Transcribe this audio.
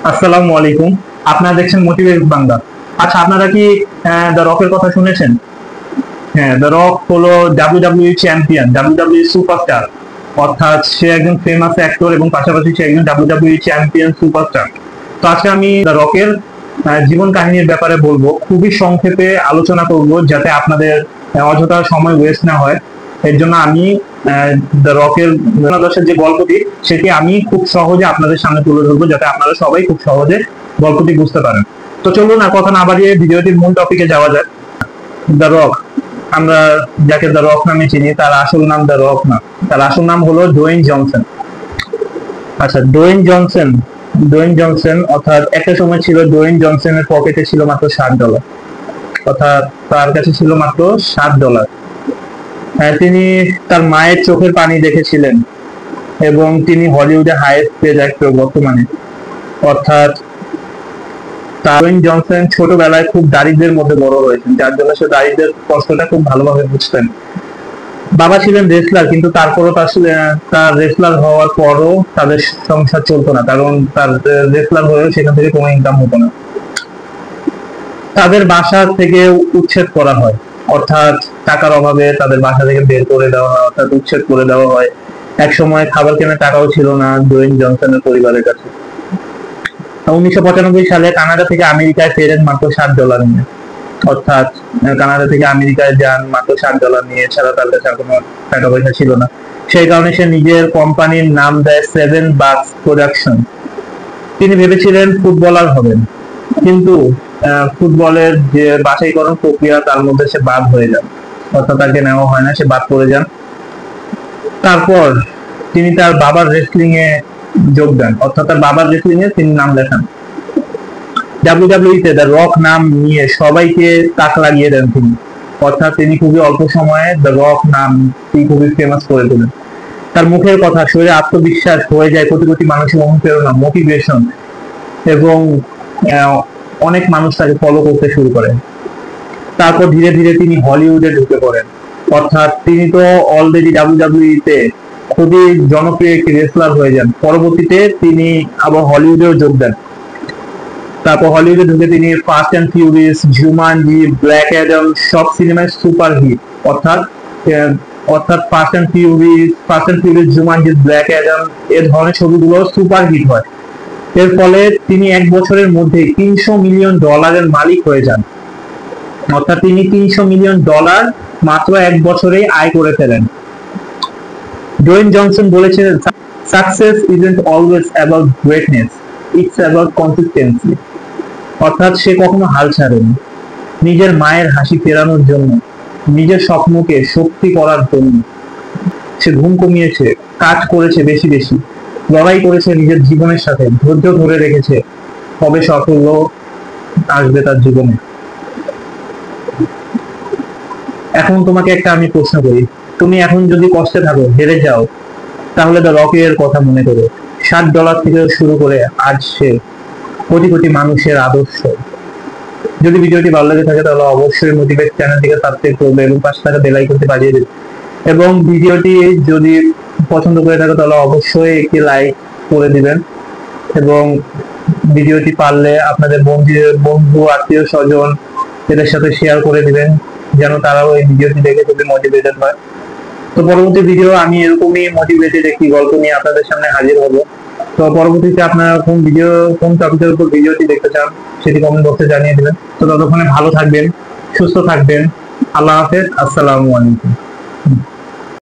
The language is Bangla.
আসসালামু আলাইকুম। আপনারা দেখছেন মোটিভেট বাংলা। আচ্ছা, আপনারা কি দ্য রকের কথা শুনেছেন? হ্যাঁ, দ্য রক হলো ডাব্লিউডাব্লিউই চ্যাম্পিয়ন, ডাব্লিউডাব্লিউই সুপারস্টার। অর্থাৎ সে একজন ফেমাস অ্যাক্টর এবং পাশাপাশি সে একজন ডাব্লিউডাব্লিউই চ্যাম্পিয়ন সুপারস্টার। তো আজকে আমি দ্য রকের জীবন কাহিনীর ব্যাপারে বলবো, খুবই সংক্ষেপে আলোচনা করব যাতে আপনাদের অযথা সময় ওয়েস্ট না হয়। এর জন্য আমি দ্য রকের দশের যে গল্পটি সেটি আমি খুব সহজে আপনাদের সামনে তুলে ধরবো, যাতে আপনারা সবাই খুব সহজে গল্পটি বুঝতে পারেন। তো চলুন আর কথা না বাড়িয়ে ভিডিওটির মূল টপিকে যাওয়া যাক। দ্য রক, আমরা যাকে দ্য রক নামে চিনি, তার আসল নাম দ্য রক না, তার আসল নাম হলো ডোয়েন জনসন। আচ্ছা, ডোয়েন জনসন অর্থাৎ একটা সময় ছিল ডোয়েন জনসনের পকেটে ছিল মাত্র $60, অর্থাৎ তার কাছে ছিল মাত্র $60। তিনি তার মায়ের চোখের পানি দেখেছিলেন এবং তিনি হলিউডে হাইয়েস্ট পেড অ্যাক্টর বর্তমানে। অর্থাৎ ডোয়েন জনসন ছোটবেলায় খুব দারিদ্র্যের মধ্যে বড় হয়েছেন, যার জন্য সে দারিদ্র্যের কষ্টটা খুব ভালোভাবে বুঝতেন। বাবা ছিলেন রেসলার, কিন্তু তারপরও তার রেসলার হওয়ার পরও তাদের সংসার চলতো না, কারণ তার রেসলার হয়েও সেখান থেকে কোনো ইনকাম হতো না। তাদের বাসা থেকে উচ্ছেদ করা হয়, অর্থাৎ টাকার অভাবে তাদের বাসা থেকে বের করে দেওয়া হয়, অর্থাৎ উচ্ছেদ করে দেওয়া হয়। এক সময় খাবার কেনার টাকাও ছিল না ডোয়েন জনসনের পরিবারের কাছে। 1995 সালে কানাডা থেকে আমেরিকায় ফেরেন মাত্র $60 নিয়ে। অর্থাৎ কানাডা থেকে আমেরিকায় যান মাত্র $60 নিয়ে, এছাড়া তার কাছে আর কোনো টাকা পয়সা ছিল না। সেই কারণে সে নিজের কোম্পানির নাম দেয় সেভেন বাকস প্রোডাকশন। তিনি ভেবেছিলেন ফুটবলার হবেন, কিন্তু ফুটবলের যে বাছাইকরণ প্রক্রিয়া তার মধ্যে সে বাদ হয়ে যান, অর্থাৎ তাকে নেওয়া হয় না, সে বাদ পড়ে যান। তারপর তিনি তার বাবার রেসলিং এ যোগ দেন, অর্থাৎ তার বাবার রেসলিং এ তিনি নাম লেখান। ডাব্লিউডাব্লিউই তে দ্য রক নাম নিয়ে সবাইকে তাক লাগিয়ে দেন তিনি, অর্থাৎ তিনি খুবই অল্প সময়ে দ্য রক নাম খুবই ফেমাস করে তোলেন। তার মুখের কথা, শরীরে আত্মবিশ্বাস হয়ে যায় কোটি কোটি মানুষের অনুপ্রেরণা, মোটিভেশন, এবং অনেক মানুষ তাকে ফলো করতে শুরু করেন। তারপর ধীরে ধীরে তিনি হলিউডে ঢুকে পড়েন, অর্থাৎ তিনি তো অলরেডি ডাব্লিউডাব্লিউই তে খুবই জনপ্রিয় একটি রেসলার হয়ে যান। পরবর্তীতে তিনি আবার হলিউডেও যোগ দেন। তারপর হলিউডে ঢুকে তিনি fast and furious, Jumanji, black Adam সব সিনেমায় সুপার হিট। অর্থাৎ অর্থাৎ fast and furious, Jumanji, black Adam এর ধরনের ছবিগুলো সুপার হিট হয়। এর ফলে তিনি এক বছরের মধ্যে $300 মিলিয়ন মালিক হয়ে যান। অর্থাৎ তিনি $300 মিলিয়ন মাত্র এক বছরেই আয় করে ফেলেন। ডোয়েন জনসন বলেছিলেন, success isn't always about greatness, it's about consistency. অর্থাৎ সে কখনো হাল ছাড়েনি নিজের মায়ের হাসি ফেরানোর জন্য, নিজের স্বপ্নকে সত্যি করার জন্য। সে ঘুম কমিয়েছে, কাজ করেছে বেশি বেশি, লড়াই করেছে নিজের জীবনের সাথে, ধৈর্য ধরে রেখেছে। কবে সাফল্য আসবে তার জীবনে? এখন তোমাকে একটা আমি প্রশ্ন করি, তুমি এখন যদি কষ্টে থাকো, হেরে যাও, তাহলে দ্য রকের কথা মনে করো। $60 থেকে শুরু করে আজ সে কোটি কোটি মানুষের আদর্শ। যদি ভিডিওটি ভালো লেগে থাকে তাহলে অবশ্যই মোটিভেট চ্যানেলটিকে সাবস্ক্রাইব করবে এবং পাশে থাকা বেল আইকনটি বাজিয়ে দেবে। এবং ভিডিওটি যদি পছন্দ করে থাকে তাহলে অবশ্যই একটি লাইক করে দিবেন, এবং ভিডিওটি পারলে আপনাদের বন্ধু, আত্মীয় স্বজন এদের সাথে শেয়ার করে দিবেন, যেন তারাও এই ভিডিওটি দেখে খুবই মোটিভেটেড হয়। তো পরবর্তী ভিডিও আমি এরকমই মোটিভেটেড একটি গল্প নিয়ে আপনাদের সামনে হাজির হব। তো পরবর্তীতে আপনারা কোন টপিকের উপর ভিডিওটি দেখতে চান সেটি কমেন্ট বক্সে জানিয়ে দেবেন। তো ততক্ষণে ভালো থাকবেন, সুস্থ থাকবেন। আল্লাহ হাফেজ, আসসালামু আলাইকুম।